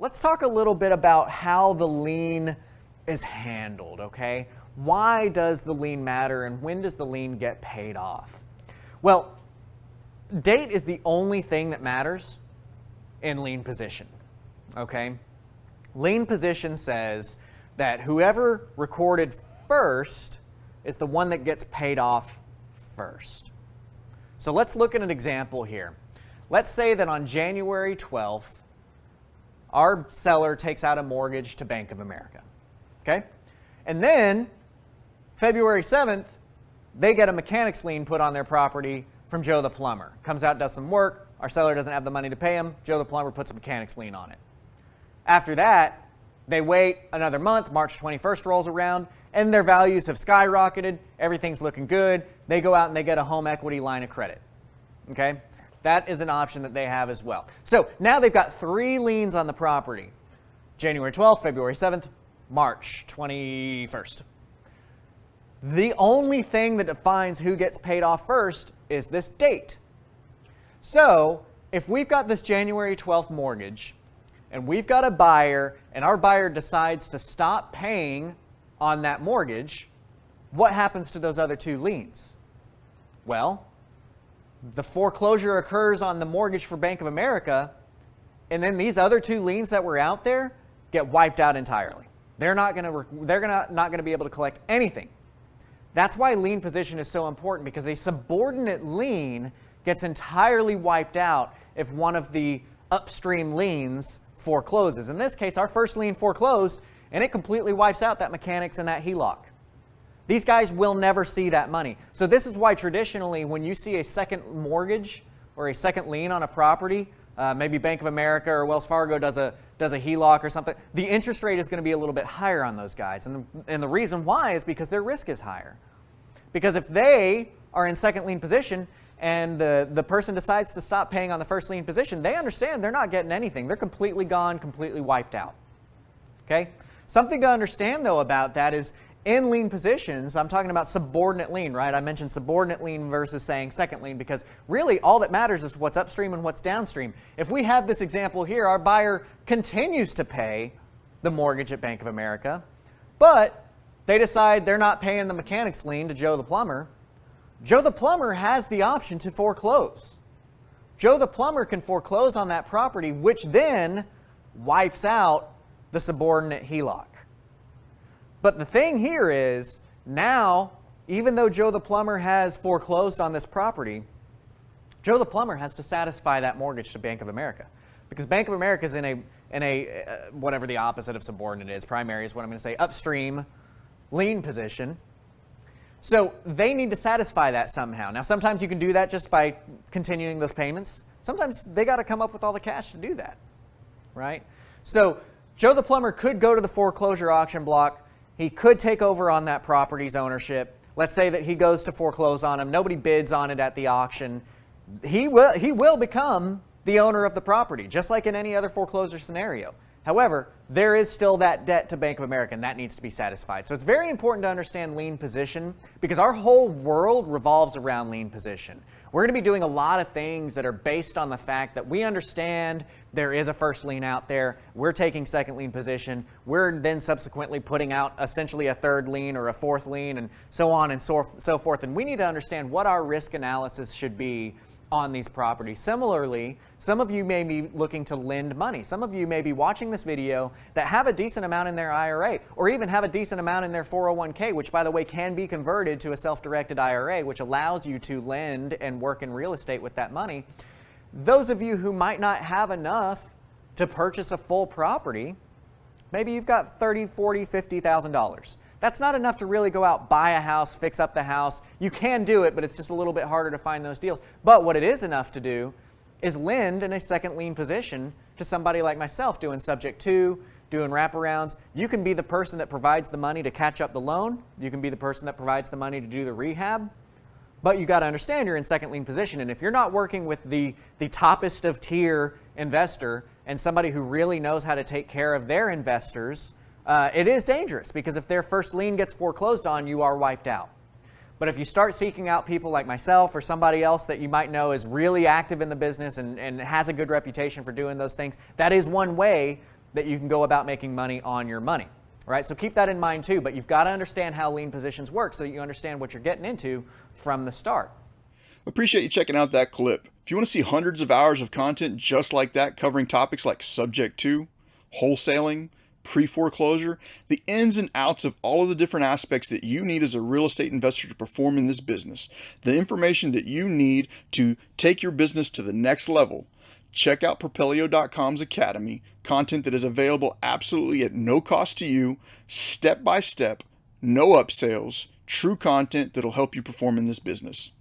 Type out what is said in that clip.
let's talk a little bit about how the lien is handled, okay? Why does the lien matter, and when does the lien get paid off? Well, date is the only thing that matters in lien position, okay? Lien position says that whoever recorded first is the one that gets paid off first. So let's look at an example here. Let's say that on January 12th, our seller takes out a mortgage to Bank of America, okay? And then February 7th, they get a mechanics lien put on their property from Joe the plumber. Comes out, does some work, our seller doesn't have the money to pay him, Joe the plumber puts a mechanics lien on it. After that, they wait another month, March 21st rolls around, and their values have skyrocketed, everything's looking good, they go out and they get a home equity line of credit, okay? That is an option that they have as well. So now they've got 3 liens on the property. January 12th, February 7th, March 21st. The only thing that defines who gets paid off first is this date. So if we've got this January 12th mortgage, and we've got a buyer, and our buyer decides to stop paying on that mortgage, what happens to those other 2 liens? Well, the foreclosure occurs on the mortgage for Bank of America, and then these other 2 liens that were out there get wiped out entirely. They're not going to be able to collect anything. That's why lien position is so important, because a subordinate lien gets entirely wiped out if one of the upstream liens forecloses. In this case, our first lien foreclosed, and it completely wipes out that mechanics and that HELOC. These guys will never see that money. So this is why traditionally when you see a second mortgage or a second lien on a property, maybe Bank of America or Wells Fargo does a HELOC or something, the interest rate is going to be a little bit higher on those guys. And the reason why is because their risk is higher. Because if they are in second lien position and the person decides to stop paying on the first lien position, they understand they're not getting anything. They're completely gone, completely wiped out. Okay? Something to understand though about that is in lien positions, I'm talking about subordinate lien, right? I mentioned subordinate lien versus saying second lien because really all that matters is what's upstream and what's downstream. If we have this example here, our buyer continues to pay the mortgage at Bank of America, but they decide they're not paying the mechanics lien to Joe the plumber. Joe the plumber has the option to foreclose. Joe the plumber can foreclose on that property, which then wipes out the subordinate HELOC. But the thing here is, now, even though Joe the plumber has foreclosed on this property, Joe the plumber has to satisfy that mortgage to Bank of America. Because Bank of America is in a whatever the opposite of subordinate is, primary is what I'm going to say, upstream lien position. So they need to satisfy that somehow. Now, sometimes you can do that just by continuing those payments. Sometimes they got to come up with all the cash to do that, right? So Joe the plumber could go to the foreclosure auction block. He could take over on that property's ownership. Let's say that he goes to foreclose on him. Nobody bids on it at the auction. He will become the owner of the property, just like in any other foreclosure scenario. However, there is still that debt to Bank of America, and that needs to be satisfied. So it's very important to understand lien position because our whole world revolves around lien position. We're going to be doing a lot of things that are based on the fact that we understand there is a first lien out there. We're taking second lien position. We're then subsequently putting out essentially a third lien or a fourth lien and so on and so forth. And we need to understand what our risk analysis should be on these properties. Similarly, some of you may be looking to lend money. Some of you may be watching this video that have a decent amount in their IRA or even have a decent amount in their 401k, which by the way can be converted to a self-directed IRA, which allows you to lend and work in real estate with that money. Those of you who might not have enough to purchase a full property, maybe you've got $30,000, $40,000, $50,000. That's not enough to really go out, buy a house, fix up the house. You can do it, but it's just a little bit harder to find those deals. But what it is enough to do is lend in a second lien position to somebody like myself doing subject to, doing wraparounds. You can be the person that provides the money to catch up the loan. You can be the person that provides the money to do the rehab. But you got to understand you're in second lien position. And if you're not working with the toppest of tier investor and somebody who really knows how to take care of their investors, it is dangerous because if their first lien gets foreclosed on, you are wiped out. But if you start seeking out people like myself or somebody else that you might know is really active in the business and has a good reputation for doing those things, that is one way that you can go about making money on your money. All right, so keep that in mind too, but you've got to understand how lien positions work so that you understand what you're getting into from the start. Appreciate you checking out that clip. If you want to see hundreds of hours of content just like that, covering topics like subject to, wholesaling, pre-foreclosure, the ins and outs of all of the different aspects that you need as a real estate investor to perform in this business, the information that you need to take your business to the next level, check out Propelio.com's Academy, content that is available absolutely at no cost to you, step by step, no upsells, true content that'll help you perform in this business.